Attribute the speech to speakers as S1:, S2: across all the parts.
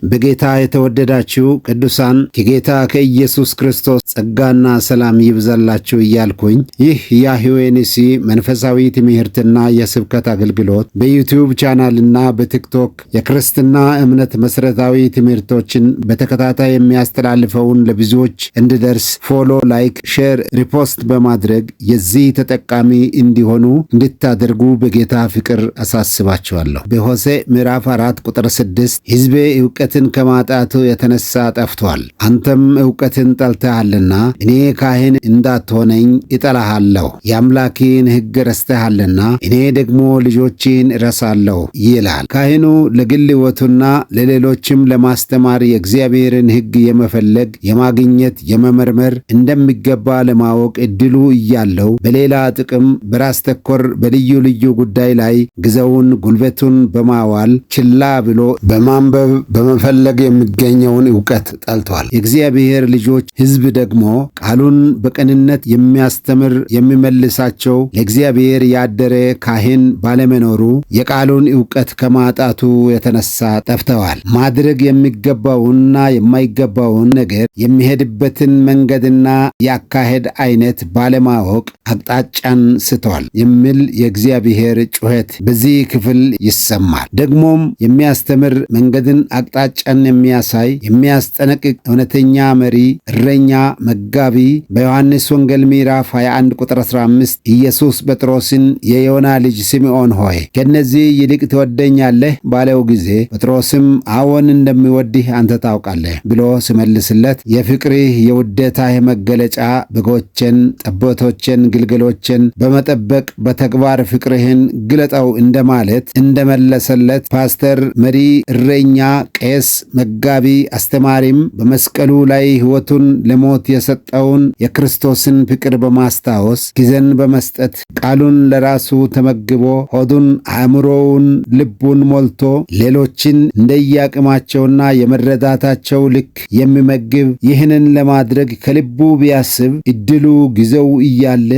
S1: በጌታ የተወደዳችሁ ቅዱሳን ከጌታ ከኢየሱስ ክርስቶስ ጸጋና ሰላም ይብዛላችሁ እያልኩኝ ይህ ያህዌ ንሲ መንፈሳዊ ትምህርትና የስብከት አገልግሎት በዩቲዩብ ቻናልና በቲክቶክ የክርስትና እምነት መሰረታዊ ትምህርቶችን በተከታታይ የሚያስተላልፈውን ለብዙዎች እንዲደርስ ፎሎ፣ ላይክ፣ ሼር፣ ሪፖስት በማድረግ የዚህ ተጠቃሚ እንዲሆኑ እንድታደርጉ በጌታ ፍቅር አሳስባችኋለሁ። በሆሴዕ ምዕራፍ 4 ቁጥር 6 ሕዝቤ ዕውቀትን ከማጣቱ የተነሳ ጠፍቷል፣ አንተም ዕውቀትን ጠልተሃልና እኔ ካህን እንዳትሆነኝ እጠላሃለሁ፣ የአምላኬን ሕግ ረስተሃልና እኔ ደግሞ ልጆችን እረሳለሁ ይላል። ካህኑ ለግል ሕይወቱና ለሌሎችም ለማስተማር የእግዚአብሔርን ሕግ የመፈለግ የማግኘት የመመርመር እንደሚገባ ለማወቅ እድሉ እያለው በሌላ ጥቅም በራስ ተኮር በልዩ ልዩ ጉዳይ ላይ ጊዜውን ጉልበቱን በማዋል ችላ ብሎ በማንበብ በመፈለግ የሚገኘውን ዕውቀት ጠልቷል። የእግዚአብሔር ልጆች ሕዝብ ደግሞ ቃሉን በቅንነት የሚያስተምር የሚመልሳቸው ለእግዚአብሔር ያደረ ካህን ባለመኖሩ የቃሉን ዕውቀት ከማጣቱ የተነሳ ጠፍተዋል። ማድረግ የሚገባውንና የማይገባውን ነገር የሚሄድበትን መንገድና የአካሄድ አይነት ባለማወቅ አቅጣጫን ስቷል የሚል የእግዚአብሔር ጩኸት በዚህ ክፍል ይሰማል። ደግሞም የሚያስተምር መንገድን አቅጣጫን የሚያሳይ የሚያስጠነቅቅ እውነተኛ መሪ እረኛ መጋቢ በዮሐንስ ወንጌል ምዕራፍ 21 ቁጥር 15 ኢየሱስ ጴጥሮስን የዮና ልጅ ስምዖን ሆይ ከነዚህ ይልቅ ትወደኛለህ ባለው ጊዜ ጴጥሮስም አዎን እንደሚወድህ አንተ ታውቃለህ ብሎ ሲመልስለት የፍቅርህ የውዴታህ መገለጫ በጎቼን ጠቦቶቼን ግልገሎቼን በመጠበቅ በተግባር ፍቅርህን ግለጠው እንደማለት እንደመለሰለት ፓስተር መሪ እረኛ ቄስ መጋቢ አስተማሪም በመስቀሉ ላይ ሕይወቱን ለሞት የሰጠውን የክርስቶስን ፍቅር በማስታወስ ጊዜን በመስጠት ቃሉን ለራሱ ተመግቦ ሆዱን አእምሮውን ልቡን ሞልቶ ሌሎችን እንደየአቅማቸውና የመረዳታቸው ልክ የሚመግብ ይህንን ለማድረግ ከልቡ ቢያስብ እድሉ ጊዜው እያለ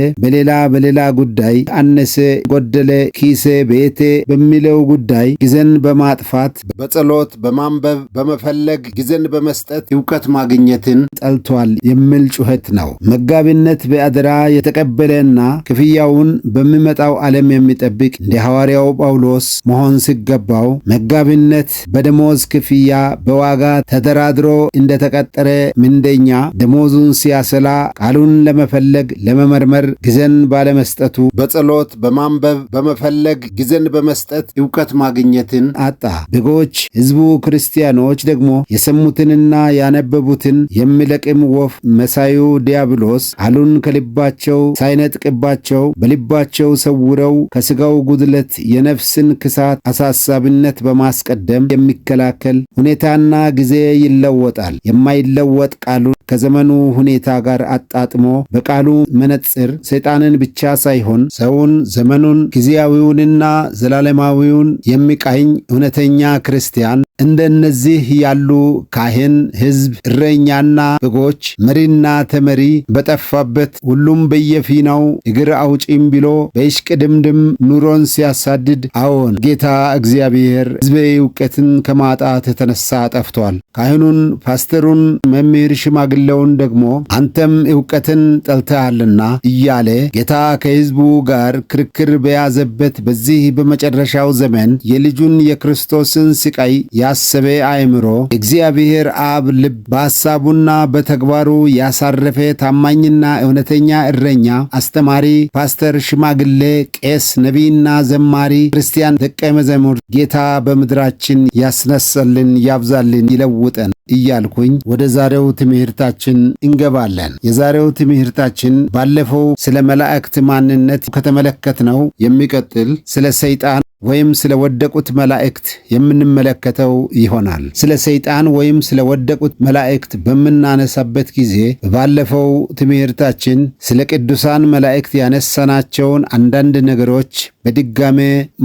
S1: በሌላ ጉዳይ አነሰ ጎደለ ኪሴ ቤቴ በሚለው ጉዳይ ጊዜን በማጥፋት በጸሎት በማንበብ በመፈለግ ጊዜን በመስጠት ዕውቀት ማግኘትን ጠልቷል የሚል ጩኸት ነው። መጋቢነት በአደራ የተቀበለና ክፍያውን በሚመጣው ዓለም የሚጠብቅ እንደ ሐዋርያው ጳውሎስ መሆን ሲገባው መጋቢነት በደሞዝ ክፍያ በዋጋ ተደራድሮ እንደተቀጠረ ምንደኛ ደሞዙን ሲያሰላ ቃሉን ለመፈለግ ለመመርመር ጊዜን ባለመስጠቱ በጸሎት በማንበብ በመፈለግ ጊዜን በመስጠት ዕውቀት ማግኘትን አጣ። በጎች ሕዝቡ ክርስቲያኖች ደግሞ የሰሙትንና ያነበቡትን የሚለቅም ወፍ መሳዩ ዲያብሎስ ቃሉን ከልባቸው ሳይነጥቅባቸው በልባቸው ሰውረው ከሥጋው ጉድለት የነፍስን ክሳት አሳሳቢነት በማስቀደም የሚከላከል ሁኔታና ጊዜ ይለወጣል። የማይለወጥ ቃሉን ከዘመኑ ሁኔታ ጋር አጣጥሞ በቃሉ መነጽር ሰይጣንን ብቻ ሳይሆን ሰውን፣ ዘመኑን፣ ጊዜያዊውንና ዘላለማዊውን የሚቃኝ እውነተኛ ክርስቲያን እንደነዚህ ያሉ ካህን፣ ሕዝብ፣ እረኛና በጎች፣ መሪና ተመሪ በጠፋበት ሁሉም በየፊናው እግር አውጪም ብሎ በእሽቅድምድም ኑሮን ሲያሳድድ አዎን ጌታ እግዚአብሔር ሕዝቤ ዕውቀትን ከማጣት የተነሳ ጠፍቷል። ካህኑን፣ ፓስተሩን፣ መምህር ሽማግሌውን ደግሞ አንተም ዕውቀትን ጠልተሃልና እያለ ጌታ ከሕዝቡ ጋር ክርክር በያዘበት በዚህ በመጨረሻው ዘመን የልጁን የክርስቶስን ስቃይ ያሰበ አእምሮ እግዚአብሔር አብ ልብ በሐሳቡና በተግባሩ ያሳረፈ ታማኝና እውነተኛ እረኛ፣ አስተማሪ፣ ፓስተር፣ ሽማግሌ፣ ቄስ፣ ነቢይና ዘማሪ ክርስቲያን ደቀ መዛሙርት ጌታ በምድራችን ያስነሳልን፣ ያብዛልን፣ ይለውጠን እያልኩኝ ወደ ዛሬው ትምህርታችን እንገባለን። የዛሬው ትምህርታችን ባለፈው ስለ መላእክት ማንነት ከተመለከትነው የሚቀጥል ስለ ሰይጣን ወይም ስለ ወደቁት መላእክት የምንመለከተው ይሆናል። ስለ ሰይጣን ወይም ስለ ወደቁት መላእክት በምናነሳበት ጊዜ ባለፈው ትምህርታችን ስለ ቅዱሳን መላእክት ያነሳናቸውን አንዳንድ ነገሮች በድጋሜ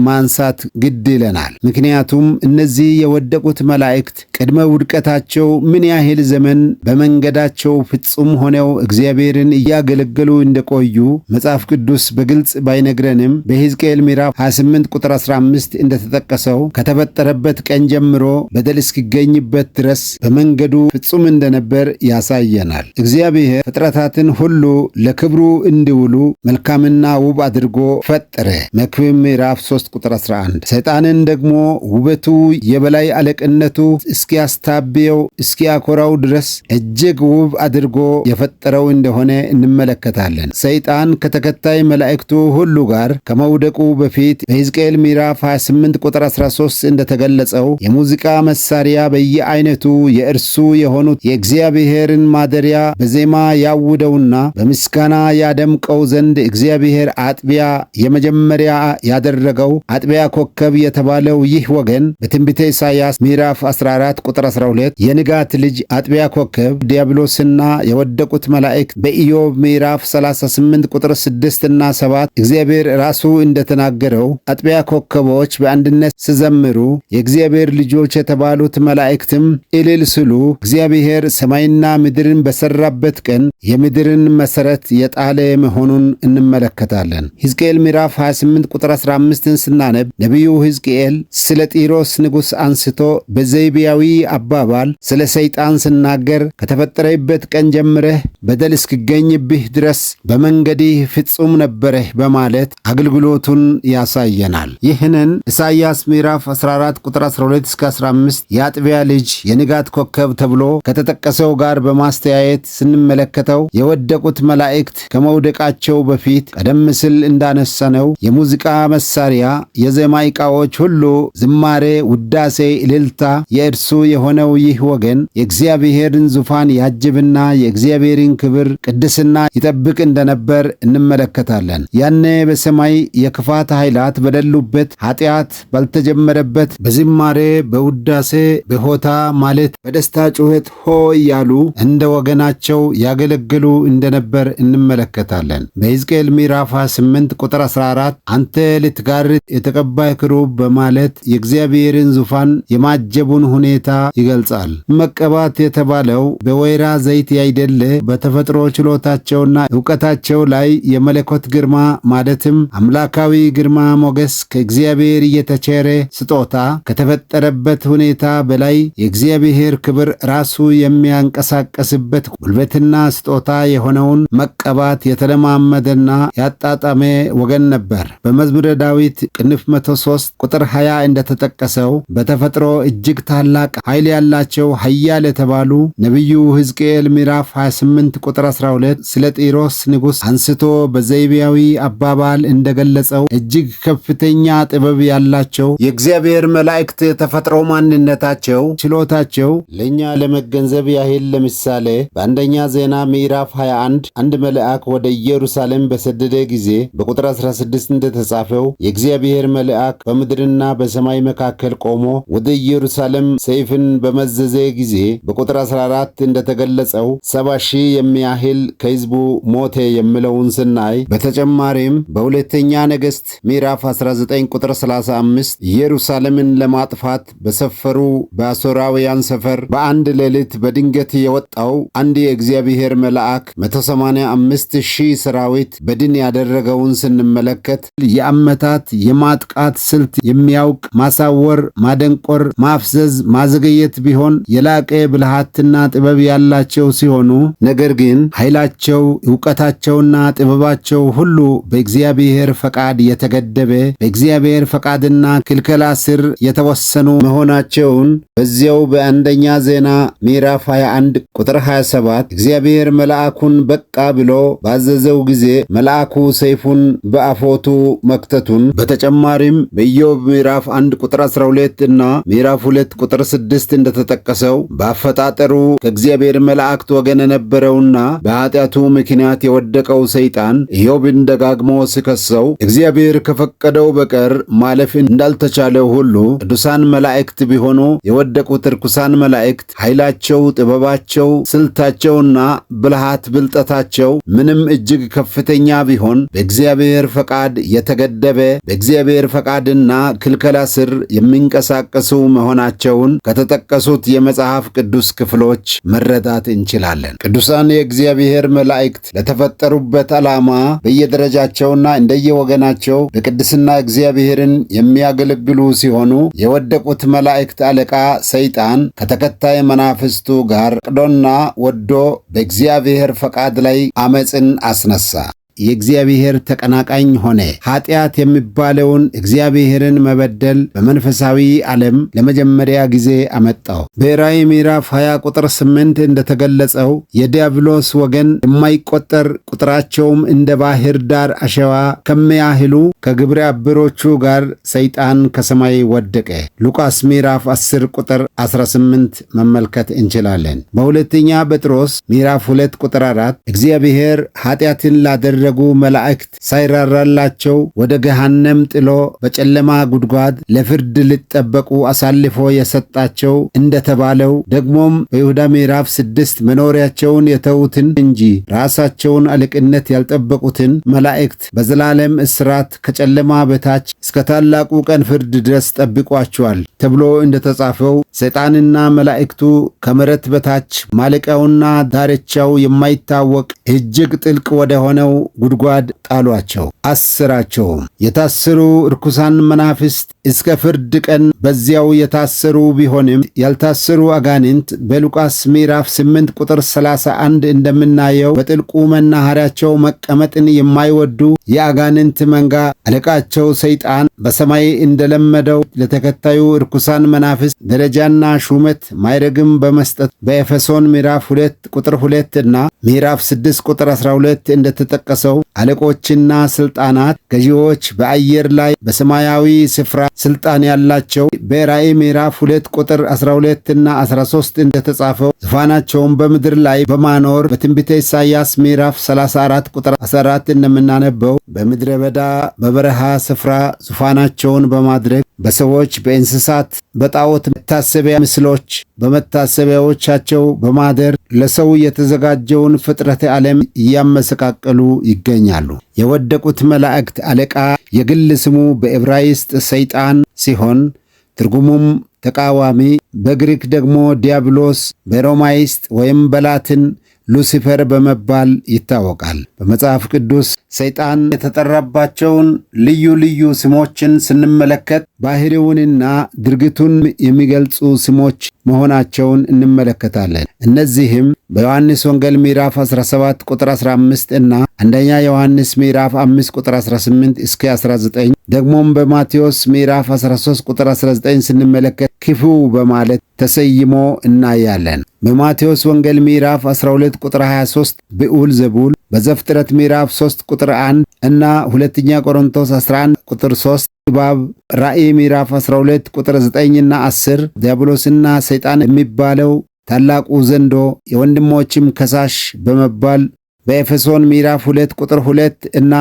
S1: ማንሳት ግድ ይለናል። ምክንያቱም እነዚህ የወደቁት መላእክት ቅድመ ውድቀታቸው ምን ያህል ዘመን በመንገዳቸው ፍጹም ሆነው እግዚአብሔርን እያገለገሉ እንደቆዩ መጽሐፍ ቅዱስ በግልጽ ባይነግረንም በሕዝቅኤል ምዕራፍ 28 ቁጥር 15 እንደተጠቀሰው ከተፈጠረበት ቀን ጀምሮ በደል እስኪገኝበት ድረስ በመንገዱ ፍጹም እንደነበር ያሳየናል። እግዚአብሔር ፍጥረታትን ሁሉ ለክብሩ እንዲውሉ መልካምና ውብ አድርጎ ፈጠረ። መክብብ ምዕራፍ 3 ቁጥር 11። ሰይጣንን ደግሞ ውበቱ የበላይ አለቅነቱ እስኪያስታብየው እስኪያኮራው ድረስ እጅግ ውብ አድርጎ የፈጠረው እንደሆነ እንመለከታለን። ሰይጣን ከተከታይ መላእክቱ ሁሉ ጋር ከመውደቁ በፊት በሕዝቅኤል ምዕራፍ 28 ቁጥር 13 እንደተገለጸው የሙዚቃ መሳሪያ በየአይነቱ የእርሱ የሆኑት የእግዚአብሔርን ማደሪያ በዜማ ያውደውና በምስጋና ያደምቀው ዘንድ እግዚአብሔር አጥቢያ የመጀመሪያ ያደረገው አጥቢያ ኮከብ የተባለው ይህ ወገን በትንቢተ ኢሳይያስ ምዕራፍ 14 ቁጥር 12 የንጋት ልጅ አጥቢያ ኮከብ ዲያብሎስና የወደቁት መላእክት በኢዮብ ምዕራፍ 38 ቁጥር 6 እና 7 እግዚአብሔር ራሱ እንደተናገረው አጥቢያ ኮከቦች በአንድነት ሲዘምሩ የእግዚአብሔር ልጆች የተባሉት መላእክትም እልል ሲሉ እግዚአብሔር ሰማይና ምድርን በሰራበት ቀን የምድርን መሰረት የጣለ መሆኑን እንመለከታለን። ሕዝቅኤል ምዕራፍ 28 ቁጥር 15ን ስናነብ ነቢዩ ሕዝቅኤል ስለ ጢሮስ ንጉሥ አንስቶ በዘይቤያዊ አባባል ስለ ሰይጣን ስናገር ከተፈጠረበት ቀን ጀምረህ በደል እስኪገኝብህ ድረስ በመንገድህ ፍጹም ነበረህ በማለት አገልግሎቱን ያሳየናል። ይህንን ኢሳይያስ ምዕራፍ 14 ቁጥር 12 እስከ 15 የአጥቢያ ልጅ የንጋት ኮከብ ተብሎ ከተጠቀሰው ጋር በማስተያየት ስንመለከተው የወደቁት መላእክት ከመውደቃቸው በፊት ቀደም ሲል እንዳነሳነው የሙዚቃ መሳሪያ፣ የዜማ ዕቃዎች ሁሉ ዝማሬ፣ ውዳሴ፣ እልልታ የእርሱ የሆነው ይህ ወገን የእግዚአብሔርን ዙፋን ያጅብና የእግዚአብሔርን ክብር ቅድስና ይጠብቅ እንደነበር እንመለከታለን። ያኔ በሰማይ የክፋት ኃይላት በሌሉበት ኃጢአት ባልተጀመረበት በዝማሬ በውዳሴ በሆታ ማለት በደስታ ጩኸት ሆ እያሉ እንደ ወገናቸው ያገለግሉ እንደነበር እንመለከታለን። በሕዝቅኤል ምዕራፍ 28 ቁጥር 14 አንተ ልትጋርድ የተቀባይ ክሩብ በማለት የእግዚአብሔርን ዙፋን የማጀቡን ሁኔታ ይገልጻል። መቀባት የተባለው በወይራ ዘይት ያይደለ በተፈጥሮ ችሎታቸውና ዕውቀታቸው ላይ የመለኮት ግርማ ማለትም አምላካዊ ግርማ ሞገስ ከእግዚአብሔር የተቸረ ስጦታ ከተፈጠረበት ሁኔታ በላይ የእግዚአብሔር ክብር ራሱ የሚያንቀሳቀስበት ጉልበትና ስጦታ የሆነውን መቀባት የተለማመደና ያጣጣመ ወገን ነበር። በመዝሙረ ዳዊት ቅንፍ 103 ቁጥር 20 እንደተጠቀሰው በተፈጥሮ እጅግ ታላቅ ኃይል ያላቸው ኃያል የተባሉ ነቢዩ ሕዝቅኤል ምዕራፍ 28 ቁጥር 12 ስለ ጢሮስ ንጉሥ አንስቶ በዘይቤያዊ አባባል እንደገለጸው እጅግ ከፍተኛ ጥበብ ያላቸው የእግዚአብሔር መላእክት ተፈጥሮ ማንነታቸው፣ ችሎታቸው ለእኛ ለመገንዘብ ያህል ለምሳሌ በአንደኛ ዜና ምዕራፍ 21 አንድ መልአክ ወደ ኢየሩሳሌም በሰደደ ጊዜ በቁጥር 16 እንደተጻፈው የእግዚአብሔር መልአክ በምድርና በሰማይ መካከል ቆሞ ወደ ኢየሩሳሌም ሰይፍን በመዘዘ ጊዜ በቁጥር 14 እንደተገለጸው 70,000 የሚያህል ከሕዝቡ ሞተ የሚለውን ስናይ በተጨማሪም በሁለተኛ ነገሥት ምዕራፍ 19 ቁጥር 35 ኢየሩሳሌምን ለማጥፋት በሰፈሩ በአሦራውያን ሰፈር በአንድ ሌሊት በድንገት የወጣው አንድ የእግዚአብሔር መልአክ 185,000 ሰራዊት በድን ያደረገውን ስንመለከት የአመታት የማጥቃት ስልት የሚያውቅ ማሳወር፣ ማደንቆር፣ ማፍዘዝ፣ ማዘገየት ቢሆን የላቀ ብልሃትና ጥበብ ያላቸው ሲሆኑ ነገር ግን ኃይላቸው፣ ዕውቀታቸውና ጥበባቸው ሁሉ በእግዚአብሔር ፈቃድ የተገደበ በእግዚአብሔር ፈቃድና ክልከላ ስር የተወሰኑ መሆናቸውን በዚያው በአንደኛ ዜና ምዕራፍ 21 ቁጥር 27 እግዚአብሔር መልአኩን በቃ ብሎ ባዘዘው ጊዜ መልአኩ ሰይፉን በአፎቱ መክተቱን በተጨማሪም በኢዮብ ምዕራፍ 1 ቁጥር 12 እና ምዕራፍ 2 ቁጥር 6 እንደተጠቀሰው በአፈጣጠሩ ከእግዚአብሔር መላእክት ወገን የነበረውና በኃጢአቱ ምክንያት የወደቀው ሰይጣን ኢዮብን ደጋግሞ ሲከሰው እግዚአብሔር ከፈቀደው በቀር ማለፍ እንዳልተቻለው ሁሉ ቅዱሳን መላእክት ቢሆኑ የወደቁት ርኩሳን መላእክት ኃይላቸው፣ ጥበባቸው፣ ስልታቸውና ብልሃት ብልጠታቸው ምንም እጅግ ከፍተኛ ቢሆን በእግዚአብሔር ፈቃድ የተገደበ በእግዚአብሔር ፈቃድና ክልከላ ስር የሚንቀሳቀሱ መሆናቸውን ከተጠቀሱት የመጽሐፍ ቅዱስ ክፍሎች መረዳት እንችላለን። ቅዱሳን የእግዚአብሔር መላእክት ለተፈጠሩበት ዓላማ በየደረጃቸውና እንደየወገናቸው በቅድስና እግዚአብሔርን የሚያገለግሉ ሲሆኑ የወደቁት መላእክት አለቃ ሰይጣን ከተከታይ መናፍስቱ ጋር ቅዶና ወዶ በእግዚአብሔር ፈቃድ ላይ አመፅን አስነሳ። የእግዚአብሔር ተቀናቃኝ ሆነ። ኃጢአት የሚባለውን እግዚአብሔርን መበደል በመንፈሳዊ ዓለም ለመጀመሪያ ጊዜ አመጣው። በራዕይ ምዕራፍ 20 ቁጥር 8 እንደተገለጸው የዲያብሎስ ወገን የማይቆጠር ቁጥራቸውም እንደ ባህር ዳር አሸዋ ከሚያህሉ ከግብረ አበሮቹ ጋር ሰይጣን ከሰማይ ወደቀ። ሉቃስ ምዕራፍ 10 ቁጥር 18 መመልከት እንችላለን። በሁለተኛ ጴጥሮስ ምዕራፍ 2 ቁጥር 4 እግዚአብሔር ኃጢአትን ላደረጉ መላእክት ሳይራራላቸው ወደ ገሃነም ጥሎ በጨለማ ጉድጓድ ለፍርድ ሊጠበቁ አሳልፎ የሰጣቸው እንደተባለው ደግሞም በይሁዳ ምዕራፍ 6 መኖሪያቸውን የተዉትን እንጂ ራሳቸውን አለቅነት ያልጠበቁትን መላእክት በዘላለም እስራት ከጨለማ በታች እስከ ታላቁ ቀን ፍርድ ድረስ ጠብቋቸዋል ተብሎ እንደተጻፈው ሰይጣንና መላእክቱ ከመሬት በታች ማለቂያውና ዳርቻው የማይታወቅ እጅግ ጥልቅ ወደ ሆነው ጉድጓድ ጣሏቸው፣ አስራቸውም። የታሰሩ ርኩሳን መናፍስት እስከ ፍርድ ቀን በዚያው የታሰሩ ቢሆንም ያልታሰሩ አጋንንት በሉቃስ ምዕራፍ 8 ቁጥር 31 እንደምናየው በጥልቁ መናኸሪያቸው መቀመጥን የማይወዱ የአጋንንት መንጋ አለቃቸው ሰይጣን በሰማይ እንደለመደው ለተከታዩ ርኩሳን መናፍስት ደረጃና ሹመት ማይረግም በመስጠት በኤፌሶን ምዕራፍ 2 ቁጥር 2 እና ምዕራፍ 6 ቁጥር 12 እንደተጠቀሰው አለቆችና ስልጣናት፣ ገዢዎች፣ በአየር ላይ በሰማያዊ ስፍራ ስልጣን ያላቸው በራዕይ ምዕራፍ 2 ቁጥር 12 እና 13 እንደተጻፈው ዙፋናቸውን በምድር ላይ በማኖር በትንቢተ ኢሳይያስ ምዕራፍ 34 ቁጥር 14 እንደምናነበው በምድረ በዳ በበረሃ ስፍራ ዙፋናቸውን በማድረግ በሰዎች፣ በእንስሳት፣ በጣዖት መታሰቢያ ምስሎች በመታሰቢያዎቻቸው በማደር ለሰው የተዘጋጀውን ፍጥረተ ዓለም እያመሰቃቀሉ ይገኛሉ። የወደቁት መላእክት አለቃ የግል ስሙ በዕብራይስጥ ሰይጣን ሲሆን ትርጉሙም ተቃዋሚ፣ በግሪክ ደግሞ ዲያብሎስ፣ በሮማይስጥ ወይም በላትን ሉሲፈር በመባል ይታወቃል። በመጽሐፍ ቅዱስ ሰይጣን የተጠራባቸውን ልዩ ልዩ ስሞችን ስንመለከት ባህሪውንና ድርጊቱን የሚገልጹ ስሞች መሆናቸውን እንመለከታለን። እነዚህም በዮሐንስ ወንጌል ምዕራፍ 17 ቁጥር 15 እና አንደኛ ዮሐንስ ምዕራፍ 5 ቁጥር 18 እስከ 19 ደግሞም በማቴዎስ ምዕራፍ 13 ቁጥር 19 ስንመለከት ክፉ በማለት ተሰይሞ እናያለን። በማቴዎስ ወንጌል ምዕራፍ 12 ቁጥር 23 ብዑል ዘቡል፣ በዘፍጥረት ምዕራፍ 3 ቁጥር 1 እና ሁለተኛ ቆሮንቶስ 11 ቁጥር 3 እባብ፣ ራዕይ ምዕራፍ 12 ቁጥር 9 እና 10 ዲያብሎስና ሰይጣን የሚባለው ታላቁ ዘንዶ የወንድሞችም ከሳሽ በመባል በኤፌሶን ምዕራፍ 2 ቁጥር 2 እና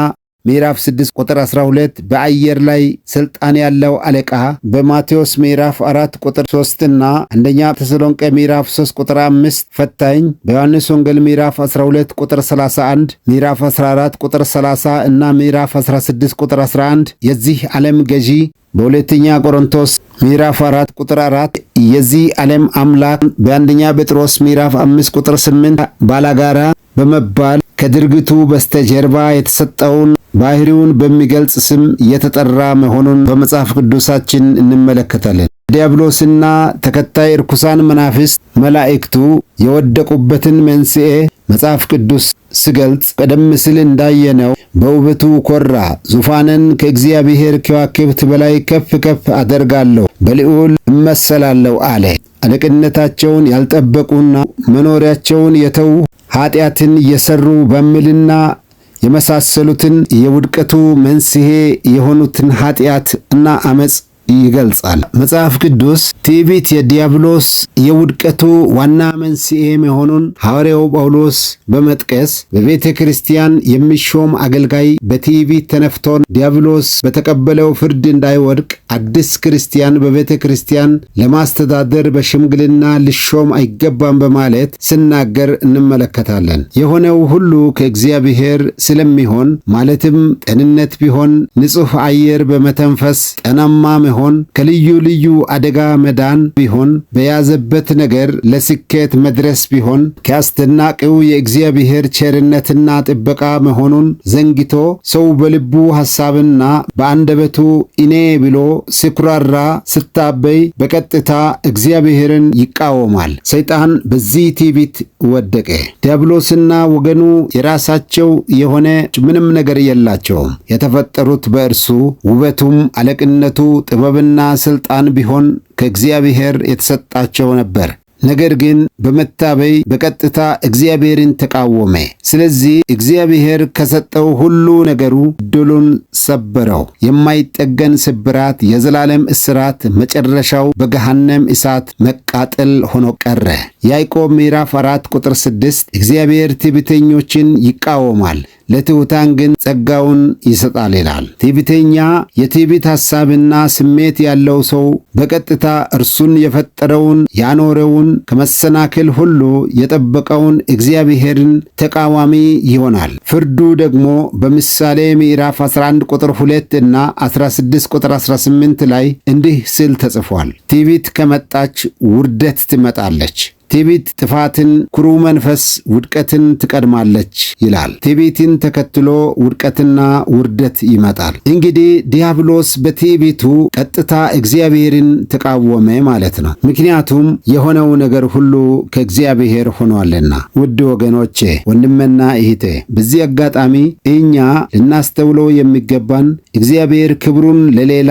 S1: ምዕራፍ 6 ቁጥር 12 በአየር ላይ ስልጣን ያለው አለቃ በማቴዎስ ምዕራፍ 4 ቁጥር 3 እና አንደኛ ተሰሎንቄ ምዕራፍ 3 ቁጥር 5 ፈታኝ በዮሐንስ ወንጌል ምዕራፍ 12 ቁጥር 31 ምዕራፍ 14 ቁጥር 30 እና ምዕራፍ 16 ቁጥር 11 የዚህ ዓለም ገዢ በሁለተኛ ቆሮንቶስ ምዕራፍ 4 ቁጥር 4 የዚህ ዓለም አምላክ በአንደኛ ጴጥሮስ ምዕራፍ 5 ቁጥር 8 ባላጋራ በመባል ከድርጊቱ በስተጀርባ የተሰጠውን ባህሪውን በሚገልጽ ስም የተጠራ መሆኑን በመጽሐፍ ቅዱሳችን እንመለከታለን። ዲያብሎስና ተከታይ ርኩሳን መናፍስት መላእክቱ የወደቁበትን መንስኤ መጽሐፍ ቅዱስ ሲገልጽ ቀደም ሲል እንዳየነው በውበቱ ኮራ፣ ዙፋንን ከእግዚአብሔር ከዋክብት በላይ ከፍ ከፍ አደርጋለሁ፣ በልዑል እመሰላለሁ አለ። አለቅነታቸውን ያልጠበቁና መኖሪያቸውን የተዉ ኃጢአትን እየሰሩ በሚልና የመሳሰሉትን የውድቀቱ መንስኤ የሆኑትን ኃጢአት እና አመጽ ይገልጻል። መጽሐፍ ቅዱስ ትዕቢት የዲያብሎስ የውድቀቱ ዋና መንስኤ መሆኑን ሐዋርያው ጳውሎስ በመጥቀስ በቤተ ክርስቲያን የሚሾም አገልጋይ በትዕቢት ተነፍቶን ዲያብሎስ በተቀበለው ፍርድ እንዳይወድቅ አዲስ ክርስቲያን በቤተ ክርስቲያን ለማስተዳደር በሽምግልና ሊሾም አይገባም በማለት ሲናገር እንመለከታለን። የሆነው ሁሉ ከእግዚአብሔር ስለሚሆን ማለትም ጤንነት ቢሆን፣ ንጹሕ አየር በመተንፈስ ጤናማ መሆን፣ ከልዩ ልዩ አደጋ መዳን ቢሆን፣ በያዘበት ነገር ለስኬት መድረስ ቢሆን ከአስደናቂው የእግዚአብሔር ቸርነትና ጥበቃ መሆኑን ዘንግቶ ሰው በልቡ ሐሳብና በአንደበቱ እኔ ብሎ ሲኩራራ ስታበይ በቀጥታ እግዚአብሔርን ይቃወማል። ሰይጣን በዚህ ትዕቢት ወደቀ። ዲያብሎስና ወገኑ የራሳቸው የሆነ ምንም ነገር የላቸውም። የተፈጠሩት በእርሱ ውበቱም አለቅነቱ ጥበብና ስልጣን ቢሆን ከእግዚአብሔር የተሰጣቸው ነበር። ነገር ግን በመታበይ በቀጥታ እግዚአብሔርን ተቃወመ። ስለዚህ እግዚአብሔር ከሰጠው ሁሉ ነገሩ ዕድሉን ሰበረው። የማይጠገን ስብራት፣ የዘላለም እስራት፣ መጨረሻው በገሃነም እሳት መቃጠል ሆኖ ቀረ። ያዕቆብ ምዕራፍ 4 ቁጥር 6 እግዚአብሔር ትዕቢተኞችን ይቃወማል፣ ለትሑታን ግን ጸጋውን ይሰጣል ይላል። ትዕቢተኛ የትዕቢት ሐሳብና ስሜት ያለው ሰው በቀጥታ እርሱን የፈጠረውን ያኖረውን ከመሰናክል ሁሉ የጠበቀውን እግዚአብሔርን ተቃዋሚ ይሆናል። ፍርዱ ደግሞ በምሳሌ ምዕራፍ 11 ቁጥር 2 እና 16 ቁጥር 18 ላይ እንዲህ ሲል ተጽፏል። ትዕቢት ከመጣች ውርደት ትመጣለች። ትዕቢት ጥፋትን፣ ኩሩ መንፈስ ውድቀትን ትቀድማለች ይላል። ትዕቢትን ተከትሎ ውድቀትና ውርደት ይመጣል። እንግዲህ ዲያብሎስ በትዕቢቱ ቀጥታ እግዚአብሔርን ተቃወመ ማለት ነው። ምክንያቱም የሆነው ነገር ሁሉ ከእግዚአብሔር ሆኗልና። ውድ ወገኖቼ፣ ወንድሜና እህቴ፣ በዚህ አጋጣሚ እኛ ልናስተውለው የሚገባን እግዚአብሔር ክብሩን ለሌላ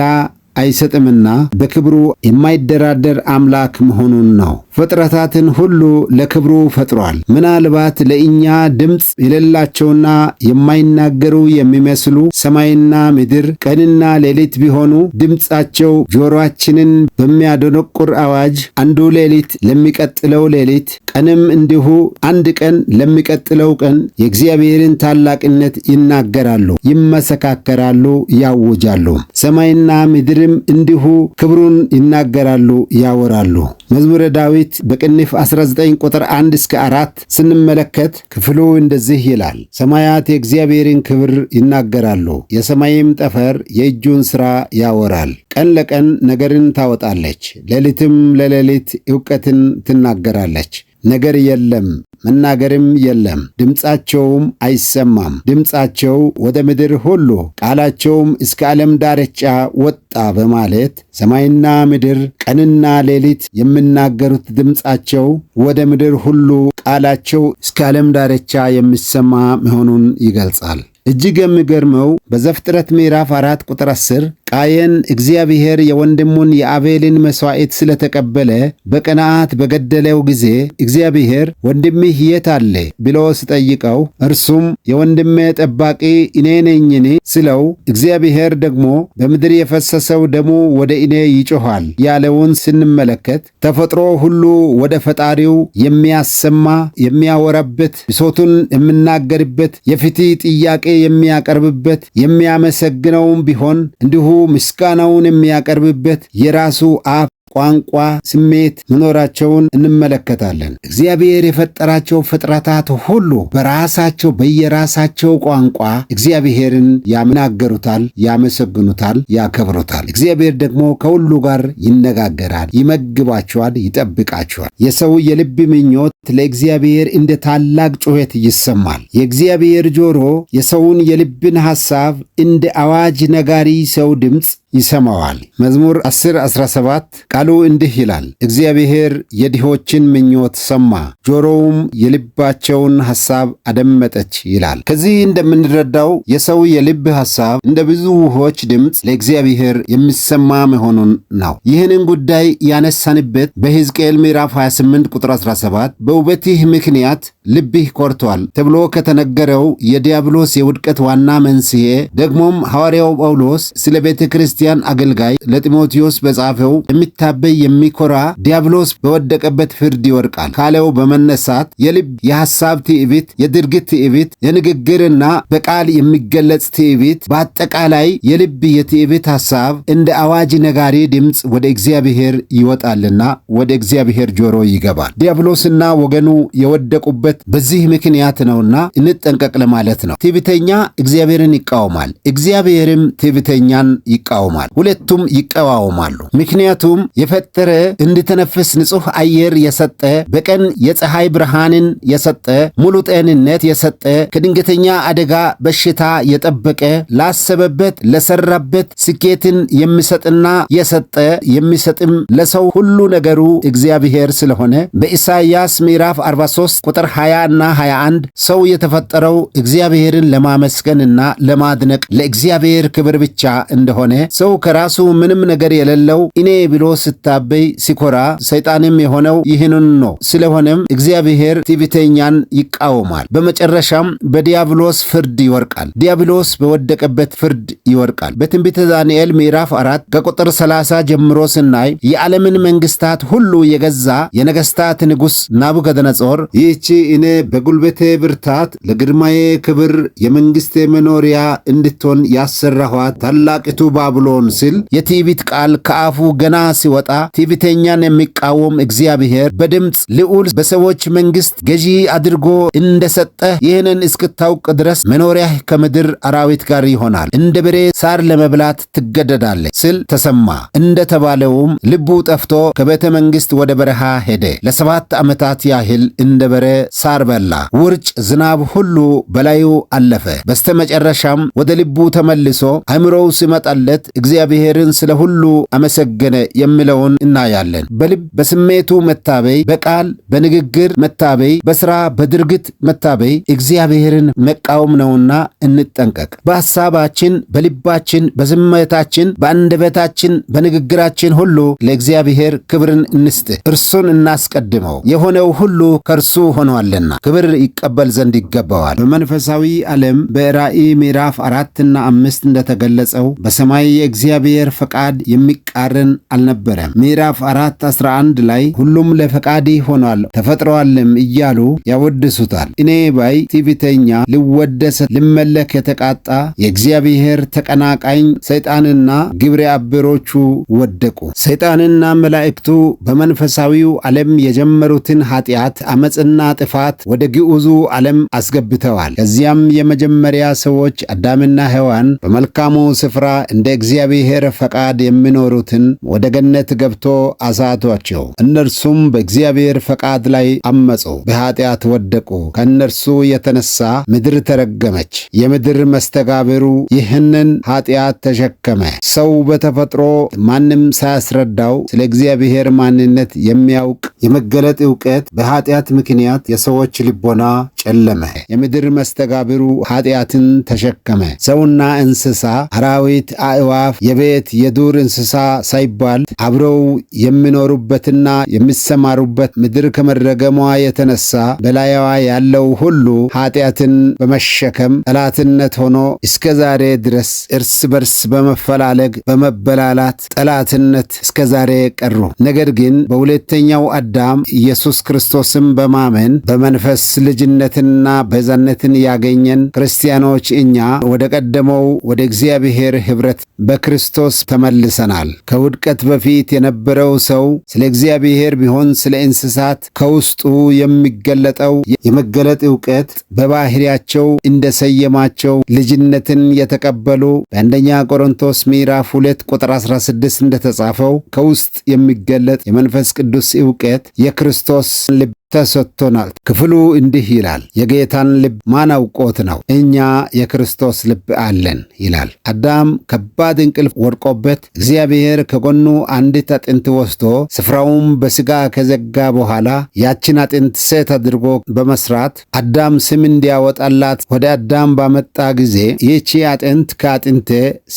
S1: አይሰጥምና በክብሩ የማይደራደር አምላክ መሆኑን ነው። ፍጥረታትን ሁሉ ለክብሩ ፈጥሯል። ምናልባት ለእኛ ድምፅ የሌላቸውና የማይናገሩ የሚመስሉ ሰማይና ምድር ቀንና ሌሊት ቢሆኑ ድምፃቸው ጆሮአችንን በሚያደነቁር አዋጅ አንዱ ሌሊት ለሚቀጥለው ሌሊት፣ ቀንም እንዲሁ አንድ ቀን ለሚቀጥለው ቀን የእግዚአብሔርን ታላቅነት ይናገራሉ፣ ይመሰካከራሉ፣ ያውጃሉ። ሰማይና ምድር እንዲሁ ክብሩን ይናገራሉ፣ ያወራሉ። መዝሙረ ዳዊት በቅንፍ 19 ቁጥር 1 እስከ 4 ስንመለከት ክፍሉ እንደዚህ ይላል። ሰማያት የእግዚአብሔርን ክብር ይናገራሉ፣ የሰማይም ጠፈር የእጁን ሥራ ያወራል። ቀን ለቀን ነገርን ታወጣለች፣ ሌሊትም ለሌሊት ዕውቀትን ትናገራለች። ነገር የለም መናገርም የለም፣ ድምፃቸውም አይሰማም። ድምፃቸው ወደ ምድር ሁሉ ቃላቸውም እስከ ዓለም ዳርቻ ወጣ በማለት ሰማይና ምድር ቀንና ሌሊት የሚናገሩት ድምፃቸው ወደ ምድር ሁሉ ቃላቸው እስከ ዓለም ዳርቻ የሚሰማ መሆኑን ይገልጻል። እጅግ የሚገርመው በዘፍጥረት ምዕራፍ 4 ቁጥር 10 ቃየን እግዚአብሔር የወንድሙን የአቤልን መሥዋዕት ስለተቀበለ በቅንዓት በገደለው ጊዜ እግዚአብሔር ወንድምህ የት አለ ብሎ ሲጠይቀው እርሱም የወንድሜ ጠባቂ እኔ ነኝን ስለው እግዚአብሔር ደግሞ በምድር የፈሰሰው ደሙ ወደ እኔ ይጮኻል ያለውን ስንመለከት ተፈጥሮ ሁሉ ወደ ፈጣሪው የሚያሰማ የሚያወራበት፣ ብሶቱን የሚናገርበት፣ የፍትህ ጥያቄ የሚያቀርብበት፣ የሚያመሰግነውም ቢሆን እንዲሁ ምስጋናውን የሚያቀርብበት የራሱ አፍ፣ ቋንቋ፣ ስሜት መኖራቸውን እንመለከታለን። እግዚአብሔር የፈጠራቸው ፍጥረታት ሁሉ በራሳቸው በየራሳቸው ቋንቋ እግዚአብሔርን ያናገሩታል፣ ያመሰግኑታል፣ ያከብሩታል። እግዚአብሔር ደግሞ ከሁሉ ጋር ይነጋገራል፣ ይመግባቸዋል፣ ይጠብቃቸዋል። የሰው የልብ ምኞት ለእግዚአብሔር እንደ ታላቅ ጩኸት ይሰማል። የእግዚአብሔር ጆሮ የሰውን የልብን ሐሳብ እንደ አዋጅ ነጋሪ ሰው ድምፅ ይሰማዋል። መዝሙር 10:17 ቃሉ እንዲህ ይላል፣ እግዚአብሔር የድሆችን ምኞት ሰማ፣ ጆሮውም የልባቸውን ሐሳብ አደመጠች ይላል። ከዚህ እንደምንረዳው የሰው የልብ ሐሳብ እንደ ብዙ ውኆች ድምፅ ለእግዚአብሔር የሚሰማ መሆኑን ነው። ይህንን ጉዳይ ያነሳንበት በሕዝቅኤል ምዕራፍ 28 ቁጥር 17 በውበትህ ምክንያት ልብህ ኮርቷል ተብሎ ከተነገረው የዲያብሎስ የውድቀት ዋና መንስኤ ደግሞም ሐዋርያው ጳውሎስ ስለ ቤተ ክርስቲያን አገልጋይ ለጢሞቴዎስ በጻፈው የሚታበይ የሚኮራ ዲያብሎስ በወደቀበት ፍርድ ይወድቃል ካለው በመነሳት የልብ የሐሳብ ትዕቢት፣ የድርጊት ትዕቢት፣ የንግግርና በቃል የሚገለጽ ትዕቢት፣ በአጠቃላይ የልብ የትዕቢት ሐሳብ እንደ አዋጅ ነጋሪ ድምፅ ወደ እግዚአብሔር ይወጣልና ወደ እግዚአብሔር ጆሮ ይገባል። ዲያብሎስና ወገኑ የወደቁበት በዚህ ምክንያት ነውና እንጠንቀቅ ለማለት ነው። ትዕቢተኛ እግዚአብሔርን ይቃወማል፣ እግዚአብሔርም ትዕቢተኛን ይቃወማል። ይቃወማል። ሁለቱም ይቀዋወማሉ። ምክንያቱም የፈጠረ እንድተነፍስ ንጹሕ አየር የሰጠ በቀን የፀሐይ ብርሃንን የሰጠ ሙሉ ጤንነት የሰጠ ከድንገተኛ አደጋ በሽታ የጠበቀ ላሰበበት ለሰራበት ስኬትን የሚሰጥና የሰጠ የሚሰጥም ለሰው ሁሉ ነገሩ እግዚአብሔር ስለሆነ በኢሳይያስ ምዕራፍ 43 ቁጥር 20 እና 21 ሰው የተፈጠረው እግዚአብሔርን ለማመስገንና ለማድነቅ ለእግዚአብሔር ክብር ብቻ እንደሆነ ሰው ከራሱ ምንም ነገር የሌለው እኔ ብሎ ስታበይ ሲኮራ ሰይጣንም የሆነው ይህንን ነው። ስለሆነም እግዚአብሔር ትዕቢተኛን ይቃወማል። በመጨረሻም በዲያብሎስ ፍርድ ይወርቃል። ዲያብሎስ በወደቀበት ፍርድ ይወርቃል። በትንቢተ ዳንኤል ምዕራፍ 4 ከቁጥር 30 ጀምሮ ስናይ የዓለምን መንግስታት ሁሉ የገዛ የነገስታት ንጉሥ ናቡከደነጾር ይህቺ እኔ በጉልበቴ ብርታት ለግርማዬ ክብር የመንግስቴ መኖሪያ እንድትሆን ያሰራኋት ታላቂቱ ባቢሎን ሲል የትዕቢት ቃል ከአፉ ገና ሲወጣ ትዕቢተኛን የሚቃወም እግዚአብሔር በድምፅ ልዑል በሰዎች መንግስት ገዢ አድርጎ እንደሰጠ ይህንን እስክታውቅ ድረስ መኖሪያህ ከምድር አራዊት ጋር ይሆናል፣ እንደ በሬ ሳር ለመብላት ትገደዳለች ሲል ተሰማ። እንደተባለውም ልቡ ጠፍቶ ከቤተ መንግስት ወደ በረሃ ሄደ። ለ7 ዓመታት ያህል እንደ በሬ ሳር በላ። ውርጭ፣ ዝናብ ሁሉ በላዩ አለፈ። በስተመጨረሻም ወደ ልቡ ተመልሶ አእምሮው ሲመጣለት እግዚአብሔርን ስለ ሁሉ አመሰገነ የሚለውን እናያለን። በልብ በስሜቱ መታበይ፣ በቃል በንግግር መታበይ፣ በሥራ በድርጊት መታበይ እግዚአብሔርን መቃወም ነውና እንጠንቀቅ። በሐሳባችን፣ በልባችን፣ በስሜታችን፣ በአንደበታችን፣ በንግግራችን ሁሉ ለእግዚአብሔር ክብርን እንስጥ፣ እርሱን እናስቀድመው። የሆነው ሁሉ ከእርሱ ሆኗልና ክብር ይቀበል ዘንድ ይገባዋል። በመንፈሳዊ ዓለም በራእይ ምዕራፍ 4 እና 5 እንደተገለጸው በሰማይ የእግዚአብሔር ፈቃድ የሚቃረን አልነበረም። ምዕራፍ 4:11 ላይ ሁሉም ለፈቃድ ሆኗል ተፈጥረዋልም እያሉ ያወድሱታል። እኔ ባይ ትዕቢተኛ ሊወደስ ሊመለክ የተቃጣ የእግዚአብሔር ተቀናቃኝ ሰይጣንና ግብረ አበሮቹ ወደቁ። ሰይጣንና መላእክቱ በመንፈሳዊው ዓለም የጀመሩትን ኃጢአት፣ አመፅና ጥፋት ወደ ግዑዙ ዓለም አስገብተዋል። ከዚያም የመጀመሪያ ሰዎች አዳምና ሔዋን በመልካሙ ስፍራ እንደ እግዚአብሔር ፈቃድ የሚኖሩትን ወደ ገነት ገብቶ አሳቷቸው። እነርሱም በእግዚአብሔር ፈቃድ ላይ አመፁ፣ በኃጢአት ወደቁ። ከእነርሱ የተነሳ ምድር ተረገመች። የምድር መስተጋብሩ ይህንን ኃጢአት ተሸከመ። ሰው በተፈጥሮ ማንም ሳያስረዳው ስለ እግዚአብሔር ማንነት የሚያውቅ የመገለጥ ዕውቀት በኃጢአት ምክንያት የሰዎች ልቦና ጨለመ። የምድር መስተጋብሩ ኃጢአትን ተሸከመ። ሰውና እንስሳ፣ አራዊት፣ አዕዋፍ፣ የቤት የዱር እንስሳ ሳይባል አብረው የሚኖሩበትና የሚሰማሩበት ምድር ከመረገሟ የተነሳ በላይዋ ያለው ሁሉ ኃጢአትን በመሸከም ጠላትነት ሆኖ እስከ ዛሬ ድረስ እርስ በርስ በመፈላለግ በመበላላት ጠላትነት እስከ ዛሬ ቀሩ። ነገር ግን በሁለተኛው አዳም ኢየሱስ ክርስቶስን በማመን በመንፈስ ልጅነትና ቤዛነትን ያገኘን ክርስቲያኖች እኛ ወደ ቀደመው ወደ እግዚአብሔር ኅብረት በክርስቶስ ተመልሰናል። ከውድቀት በፊት የነበረው ሰው ስለ እግዚአብሔር ቢሆን ስለ እንስሳት ከውስጡ የሚገለጠው የመገለጥ ዕውቀት በባህሪያቸው እንደሰየማቸው ልጅነትን የተቀበሉ በአንደኛ ቆሮንቶስ ምዕራፍ 2 ቁጥር 16 እንደተጻፈው ከውስጥ የሚገለጥ የመንፈስ ቅዱስ ዕውቀት የክርስቶስ ልብ ተሰጥቶናል። ክፍሉ እንዲህ ይላል፣ የጌታን ልብ ማን አውቆት ነው? እኛ የክርስቶስ ልብ አለን ይላል። አዳም ከባድ እንቅልፍ ወድቆበት እግዚአብሔር ከጎኑ አንዲት አጥንት ወስዶ ስፍራውን በሥጋ ከዘጋ በኋላ ያችን አጥንት ሴት አድርጎ በመስራት አዳም ስም እንዲያወጣላት ወደ አዳም ባመጣ ጊዜ ይህቺ አጥንት ከአጥንቴ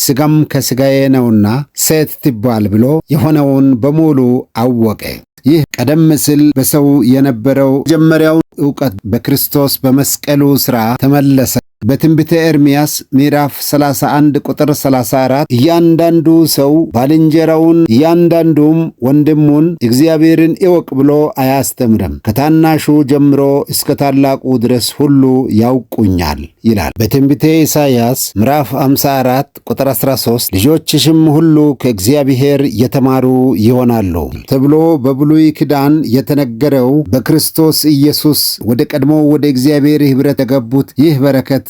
S1: ሥጋም ከሥጋዬ ነውና ሴት ትባል ብሎ የሆነውን በሙሉ አወቀ። ይህ ቀደም ሲል በሰው የነበረው መጀመሪያው ዕውቀት በክርስቶስ በመስቀሉ ሥራ ተመለሰ። በትንቢተ ኤርምያስ ምዕራፍ 31 ቁጥር 34 እያንዳንዱ ሰው ባልንጀራውን እያንዳንዱም ወንድሙን እግዚአብሔርን እወቅ ብሎ አያስተምርም፣ ከታናሹ ጀምሮ እስከ ታላቁ ድረስ ሁሉ ያውቁኛል ይላል። በትንቢተ ኢሳይያስ ምዕራፍ 54 ቁጥር 13 ልጆችሽም ሁሉ ከእግዚአብሔር የተማሩ ይሆናሉ ተብሎ በብሉይ ኪዳን የተነገረው በክርስቶስ ኢየሱስ ወደ ቀድሞ ወደ እግዚአብሔር ኅብረት የገቡት ይህ በረከት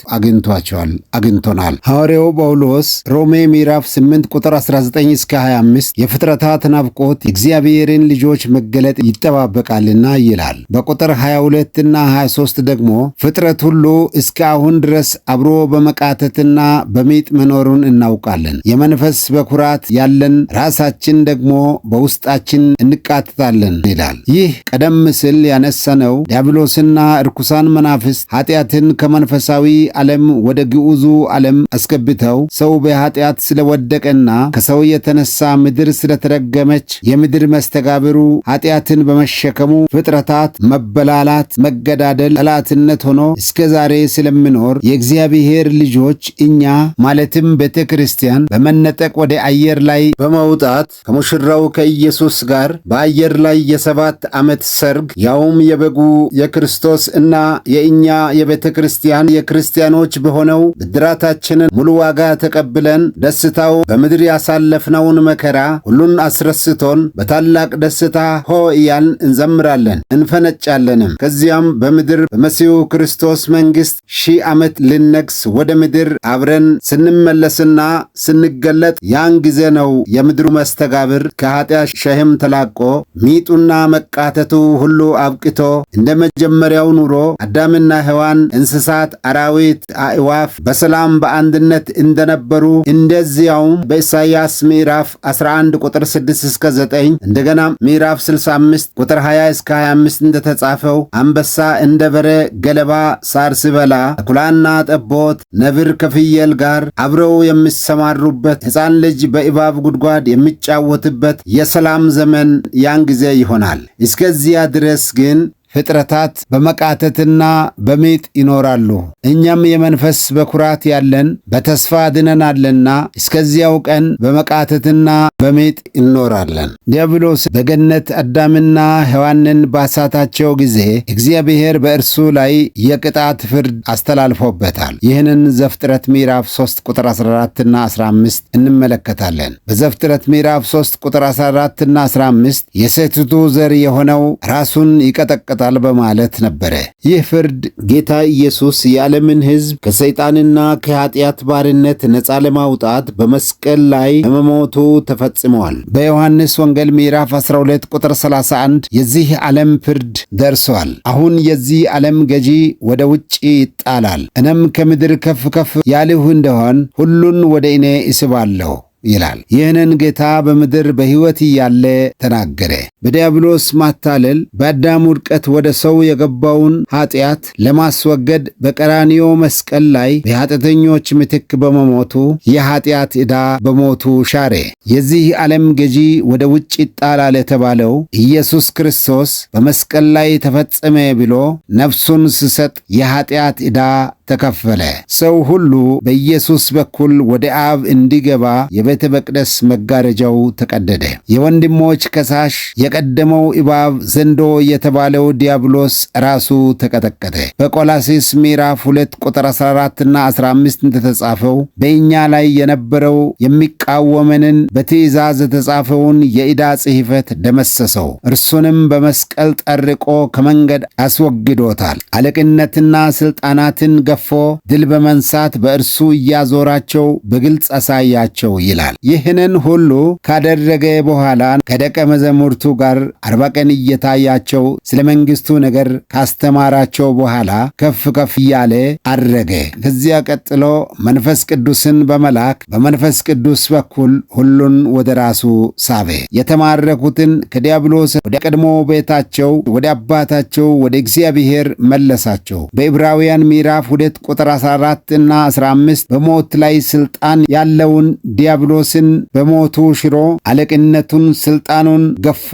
S1: አግኝቶናል። ሐዋርያው ጳውሎስ ሮሜ ምዕራፍ 8 ቁጥር 19 እስከ 25 የፍጥረታት ናፍቆት የእግዚአብሔርን ልጆች መገለጥ ይጠባበቃልና ይላል። በቁጥር 22 እና 23 ደግሞ ፍጥረት ሁሉ እስከ አሁን ድረስ አብሮ በመቃተትና በሚጥ መኖሩን እናውቃለን። የመንፈስ በኩራት ያለን ራሳችን ደግሞ በውስጣችን እንቃትታለን ይላል። ይህ ቀደም ሲል ያነሳነው ዲያብሎስና ርኩሳን መናፍስት ኃጢአትን ከመንፈሳዊ ዓለም ወደ ግዑዙ ዓለም አስገብተው ሰው በኃጢአት ስለወደቀና ከሰው የተነሳ ምድር ስለተረገመች የምድር መስተጋብሩ ኃጢአትን በመሸከሙ ፍጥረታት መበላላት፣ መገዳደል፣ ጠላትነት ሆኖ እስከ ዛሬ ስለሚኖር የእግዚአብሔር ልጆች እኛ ማለትም ቤተ ክርስቲያን በመነጠቅ ወደ አየር ላይ በመውጣት ከሙሽራው ከኢየሱስ ጋር በአየር ላይ የ7 ዓመት ሰርግ ያውም የበጉ የክርስቶስ እና የእኛ የቤተ ክርስቲያን የክርስቲያኖች በሆነው ብድራታችንን ሙሉ ዋጋ ተቀብለን ደስታው በምድር ያሳለፍነውን መከራ ሁሉን አስረስቶን በታላቅ ደስታ ሆ እያልን እንዘምራለን እንፈነጫለንም። ከዚያም በምድር በመሲሁ ክርስቶስ መንግሥት 1000 ዓመት ልነግስ ወደ ምድር አብረን ስንመለስና ስንገለጥ ያን ጊዜ ነው የምድሩ መስተጋብር ከኃጢአት ሸህም ተላቆ ሚጡና መቃተቱ ሁሉ አብቅቶ እንደ መጀመሪያው ኑሮ አዳምና ሔዋን፣ እንስሳት፣ አራዊት፣ አዕዋፍ በሰላም በአንድነት እንደነበሩ እንደዚያውም በኢሳይያስ ምዕራፍ 11 ቁጥር 6 እስከ 9 እንደገና ምዕራፍ 65 ቁጥር 20 እስከ 25 እንደተጻፈው አንበሳ እንደ በሬ ገለባ ሳር ሲበላ ተኩላና ጠቦት ነብር ከፍየል ጋር አብረው የሚሰማሩበት ሕፃን ልጅ በእባብ ጉድጓድ የሚጫወትበት የሰላም ዘመን ያን ጊዜ ይሆናል። እስከዚያ ድረስ ግን ፍጥረታት በመቃተትና በሚጥ ይኖራሉ። እኛም የመንፈስ በኩራት ያለን በተስፋ ድነናልና እስከዚያው ቀን በመቃተትና በሚጥ እንኖራለን። ዲያብሎስ በገነት አዳምና ሔዋንን ባሳታቸው ጊዜ እግዚአብሔር በእርሱ ላይ የቅጣት ፍርድ አስተላልፎበታል። ይህንን ዘፍጥረት ምዕራፍ 3 ቁጥር 14 እና 15 እንመለከታለን። በዘፍጥረት ምዕራፍ 3 ቁጥር 14 እና 15 የሴቲቱ ዘር የሆነው ራሱን ይቀጠቅጣል በማለት ነበረ። ይህ ፍርድ ጌታ ኢየሱስ የዓለምን ሕዝብ ከሰይጣንና ከኃጢአት ባርነት ነፃ ለማውጣት በመስቀል ላይ በመሞቱ ተፈጽሟል። በዮሐንስ ወንጌል ምዕራፍ 12 ቁጥር 31 የዚህ ዓለም ፍርድ ደርሷል። አሁን የዚህ ዓለም ገዢ ወደ ውጭ ይጣላል። እኔም ከምድር ከፍ ከፍ ያልሁ እንደሆን ሁሉን ወደ እኔ እስባለሁ ይላል። ይህንን ጌታ በምድር በሕይወት እያለ ተናገረ። በዲያብሎስ ማታለል በአዳም ውድቀት ወደ ሰው የገባውን ኃጢአት ለማስወገድ በቀራንዮ መስቀል ላይ በኃጢአተኞች ምትክ በመሞቱ የኃጢአት ዕዳ በሞቱ ሻረ። የዚህ ዓለም ገዢ ወደ ውጭ ይጣላል የተባለው ኢየሱስ ክርስቶስ በመስቀል ላይ ተፈጸመ ብሎ ነፍሱን ሲሰጥ የኃጢአት ዕዳ ተከፈለ። ሰው ሁሉ በኢየሱስ በኩል ወደ አብ እንዲገባ የቤተ መቅደስ መጋረጃው ተቀደደ። የወንድሞች ከሳሽ የቀደመው እባብ ዘንዶ የተባለው ዲያብሎስ ራሱ ተቀጠቀጠ። በቆላስይስ ምዕራፍ 2 ቁጥር 14 እና 15 እንደተጻፈው በእኛ ላይ የነበረው የሚቃወመንን በትእዛዝ የተጻፈውን የዕዳ ጽሕፈት ደመሰሰው፣ እርሱንም በመስቀል ጠርቆ ከመንገድ አስወግዶታል። አለቅነትና ሥልጣናትን ገፎ ድል በመንሳት በእርሱ እያዞራቸው በግልጽ አሳያቸው ይላል። ይህንን ሁሉ ካደረገ በኋላ ከደቀ መዛሙርቱ ጋር 40 ቀን እየታያቸው ስለ መንግሥቱ ነገር ካስተማራቸው በኋላ ከፍ ከፍ እያለ አረገ። ከዚያ ቀጥሎ መንፈስ ቅዱስን በመላክ በመንፈስ ቅዱስ በኩል ሁሉን ወደ ራሱ ሳበ። የተማረኩትን ከዲያብሎስ ወደ ቀድሞ ቤታቸው ወደ አባታቸው ወደ እግዚአብሔር መለሳቸው። በዕብራውያን ምዕራፍ 2 ቁጥር 14 እና 15 በሞት ላይ ስልጣን ያለውን ዲያብሎስን በሞቱ ሽሮ አለቅነቱን ስልጣኑን ገፎ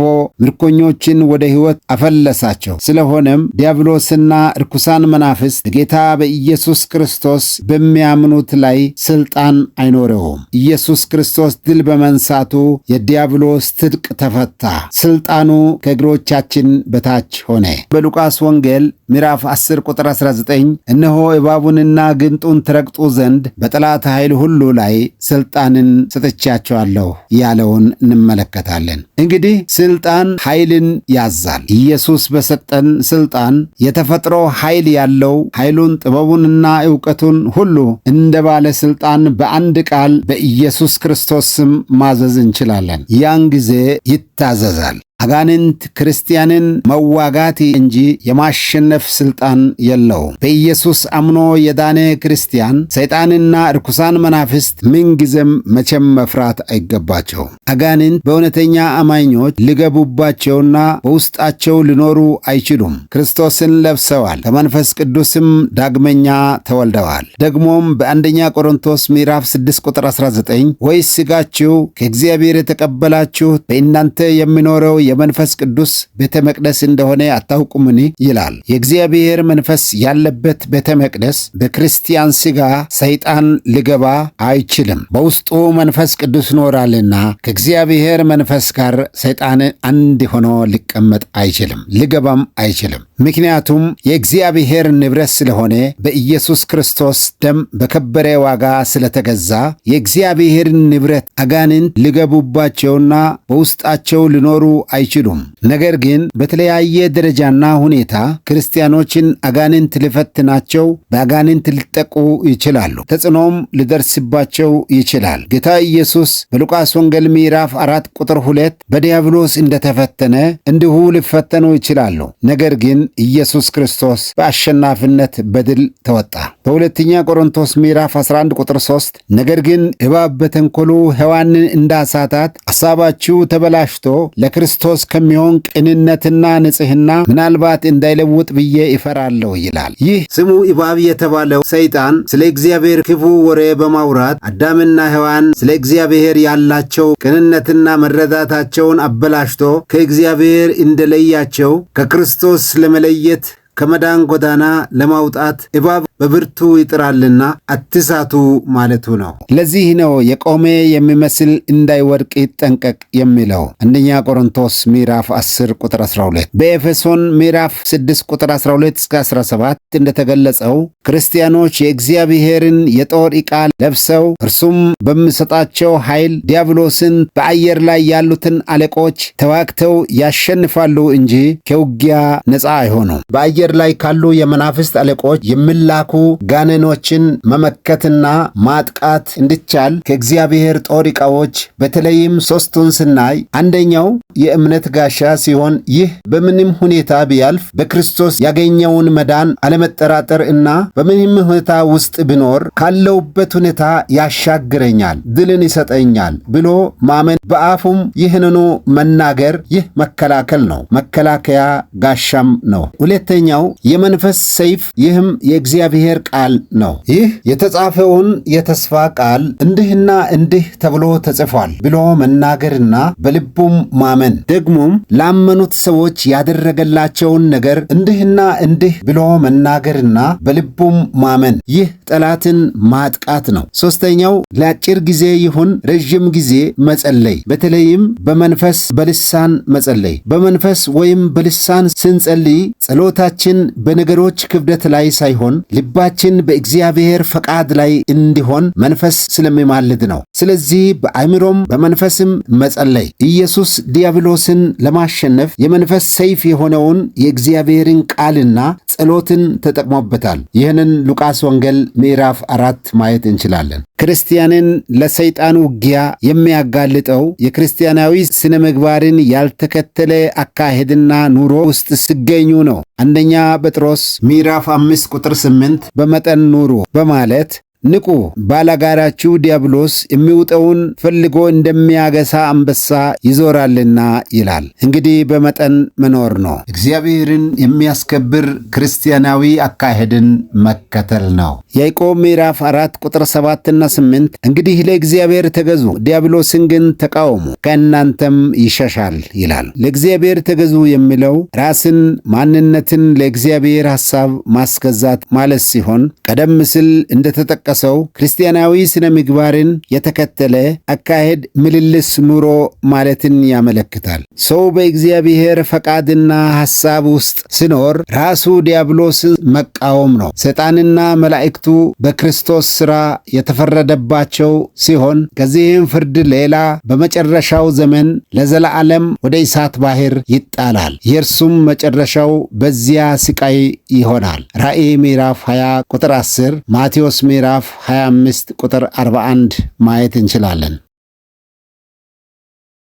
S1: ምርኮኞችን ወደ ሕይወት አፈለሳቸው። ስለሆነም ዲያብሎስና ርኩሳን መናፍስት በጌታ በኢየሱስ ክርስቶስ በሚያምኑት ላይ ስልጣን አይኖረውም። ኢየሱስ ክርስቶስ ድል በመንሳቱ የዲያብሎስ ትጥቅ ተፈታ፣ ስልጣኑ ከእግሮቻችን በታች ሆነ። በሉቃስ ወንጌል ምዕራፍ 10 ቁጥር 19 እነሆ እባቡንና ግንጡን ትረግጡ ዘንድ በጠላት ኃይል ሁሉ ላይ ስልጣንን ሰጥቻቸዋለሁ ያለውን እንመለከታለን። እንግዲህ ስልጣን ኃይልን ያዛል። ኢየሱስ በሰጠን ስልጣን የተፈጥሮ ኃይል ያለው ኃይሉን ጥበቡንና ዕውቀቱን ሁሉ እንደ ባለ ስልጣን በአንድ ቃል በኢየሱስ ክርስቶስ ስም ማዘዝ እንችላለን። ያን ጊዜ ይታዘዛል። አጋንንት ክርስቲያንን መዋጋት እንጂ የማሸነፍ ስልጣን የለውም። በኢየሱስ አምኖ የዳነ ክርስቲያን ሰይጣንና ርኩሳን መናፍስት ምንጊዜም መቼም መፍራት አይገባቸውም። አጋንንት በእውነተኛ አማኞች ሊገቡባቸውና በውስጣቸው ሊኖሩ አይችሉም። ክርስቶስን ለብሰዋል፣ ከመንፈስ ቅዱስም ዳግመኛ ተወልደዋል። ደግሞም በአንደኛ ቆሮንቶስ ምዕራፍ 6 ቁጥር 19 ወይስ ሥጋችሁ ከእግዚአብሔር የተቀበላችሁት በእናንተ የሚኖረው የመንፈስ ቅዱስ ቤተ መቅደስ እንደሆነ አታውቁምን? ይላል። የእግዚአብሔር መንፈስ ያለበት ቤተ መቅደስ በክርስቲያን ሥጋ ሰይጣን ሊገባ አይችልም። በውስጡ መንፈስ ቅዱስ ኖራልና ከእግዚአብሔር መንፈስ ጋር ሰይጣን አንድ ሆኖ ሊቀመጥ አይችልም፣ ሊገባም አይችልም። ምክንያቱም የእግዚአብሔር ንብረት ስለሆነ በኢየሱስ ክርስቶስ ደም በከበረ ዋጋ ስለተገዛ የእግዚአብሔርን ንብረት አጋንንት ሊገቡባቸውና በውስጣቸው ሊኖሩ አይችሉም። ነገር ግን በተለያየ ደረጃና ሁኔታ ክርስቲያኖችን አጋንንት ሊፈትናቸው፣ በአጋንንት ሊጠቁ ይችላሉ። ተጽዕኖም ሊደርስባቸው ይችላል። ጌታ ኢየሱስ በሉቃስ ወንጌል ምዕራፍ 4 ቁጥር 2 በዲያብሎስ እንደተፈተነ እንዲሁ ሊፈተኑ ይችላሉ። ነገር ግን ኢየሱስ ክርስቶስ በአሸናፊነት በድል ተወጣ። በሁለተኛ ቆሮንቶስ ምዕራፍ 11 ቁጥር 3 ነገር ግን እባብ በተንኮሉ ሔዋንን እንዳሳታት ሐሳባችሁ ተበላሽቶ ለክርስቶስ ከሚሆን ቅንነትና ንጽሕና ምናልባት እንዳይለውጥ ብዬ ይፈራለሁ ይላል። ይህ ስሙ እባብ የተባለው ሰይጣን ስለ እግዚአብሔር ክፉ ወሬ በማውራት አዳምና ሔዋን ስለ እግዚአብሔር ያላቸው ቅንነትና መረዳታቸውን አበላሽቶ ከእግዚአብሔር እንደለያቸው ከክርስቶስ ለመለየት ከመዳን ጎዳና ለማውጣት እባብ በብርቱ ይጥራልና አትሳቱ ማለቱ ነው። ለዚህ ነው የቆመ የሚመስል እንዳይወድቅ ይጠንቀቅ የሚለው አንደኛ ቆሮንቶስ ምዕራፍ 10 ቁጥር 12። በኤፌሶን ምዕራፍ 6 ቁጥር 12 እስከ 17 እንደተገለጸው ክርስቲያኖች የእግዚአብሔርን የጦር ዕቃ ለብሰው እርሱም በሚሰጣቸው ኃይል ዲያብሎስን በአየር ላይ ያሉትን አለቆች ተዋግተው ያሸንፋሉ እንጂ ከውጊያ ነፃ አይሆኑም። በአየር ላይ ካሉ የመናፍስት አለቆች የሚላኩ ጋኔኖችን መመከትና ማጥቃት እንዲቻል ከእግዚአብሔር ጦር ዕቃዎች በተለይም ሦስቱን ስናይ አንደኛው የእምነት ጋሻ ሲሆን ይህ በምንም ሁኔታ ቢያልፍ በክርስቶስ ያገኘውን መዳን አለመጠራጠር እና በምንም ሁኔታ ውስጥ ቢኖር ካለውበት ሁኔታ ያሻግረኛል፣ ድልን ይሰጠኛል ብሎ ማመን፣ በአፉም ይህንኑ መናገር፣ ይህ መከላከል ነው፣ መከላከያ ጋሻም ነው። ሁለተኛው የመንፈስ ሰይፍ፣ ይህም የእግዚአብሔር ቃል ነው። ይህ የተጻፈውን የተስፋ ቃል እንዲህና እንዲህ ተብሎ ተጽፏል ብሎ መናገርና በልቡም ማመን፣ ደግሞም ላመኑት ሰዎች ያደረገላቸውን ነገር እንዲህና እንዲህ ብሎ መናገርና በልቡም ማመን፣ ይህ ጠላትን ማጥቃት ነው። ሦስተኛው ለአጭር ጊዜ ይሁን ረዥም ጊዜ መጸለይ፣ በተለይም በመንፈስ በልሳን መጸለይ። በመንፈስ ወይም በልሳን ስንጸልይ ጸሎታችን በነገሮች ክብደት ላይ ሳይሆን ልባችን በእግዚአብሔር ፈቃድ ላይ እንዲሆን መንፈስ ስለሚማልድ ነው። ስለዚህ በአእምሮም በመንፈስም መጸለይ። ኢየሱስ ዲያብሎስን ለማሸነፍ የመንፈስ ሰይፍ የሆነውን የእግዚአብሔርን ቃልና ጸሎትን ተጠቅሞበታል። ይህንን ሉቃስ ወንጌል ምዕራፍ 4 ማየት እንችላለን። ክርስቲያንን ለሰይጣን ውጊያ የሚያጋልጠው የክርስቲያናዊ ስነ ምግባርን ያልተከተለ አካሄድና ኑሮ ውስጥ ሲገኙ ነው። አንደኛ ጴጥሮስ ምዕራፍ 5 ቁጥር 8 በመጠን ኑሩ በማለት ንቁ፣ ባላጋራችሁ ዲያብሎስ የሚውጠውን ፈልጎ እንደሚያገሳ አንበሳ ይዞራልና ይላል። እንግዲህ በመጠን መኖር ነው። እግዚአብሔርን የሚያስከብር ክርስቲያናዊ አካሄድን መከተል ነው። ያዕቆብ ምዕራፍ 4 ቁጥር 7 እና 8 እንግዲህ ለእግዚአብሔር ተገዙ፣ ዲያብሎስን ግን ተቃወሙ፣ ከእናንተም ይሸሻል ይላል። ለእግዚአብሔር ተገዙ የሚለው ራስን ማንነትን ለእግዚአብሔር ሐሳብ ማስገዛት ማለት ሲሆን ቀደም ሲል እንደተጠቀሰ ሰው ክርስቲያናዊ ስነ ምግባርን የተከተለ አካሄድ ምልልስ ኑሮ ማለትን ያመለክታል። ሰው በእግዚአብሔር ፈቃድና ሐሳብ ውስጥ ሲኖር ራሱ ዲያብሎስን መቃወም ነው። ሰይጣንና መላእክቱ በክርስቶስ ሥራ የተፈረደባቸው ሲሆን ከዚህም ፍርድ ሌላ በመጨረሻው ዘመን ለዘላለም ወደ እሳት ባህር ይጣላል። የእርሱም መጨረሻው በዚያ ስቃይ ይሆናል። ራእይ ምዕራፍ 20 ቁጥር 10፣ ማቴዎስ ምዕራፍ 25 ቁጥር 41 ማየት እንችላለን።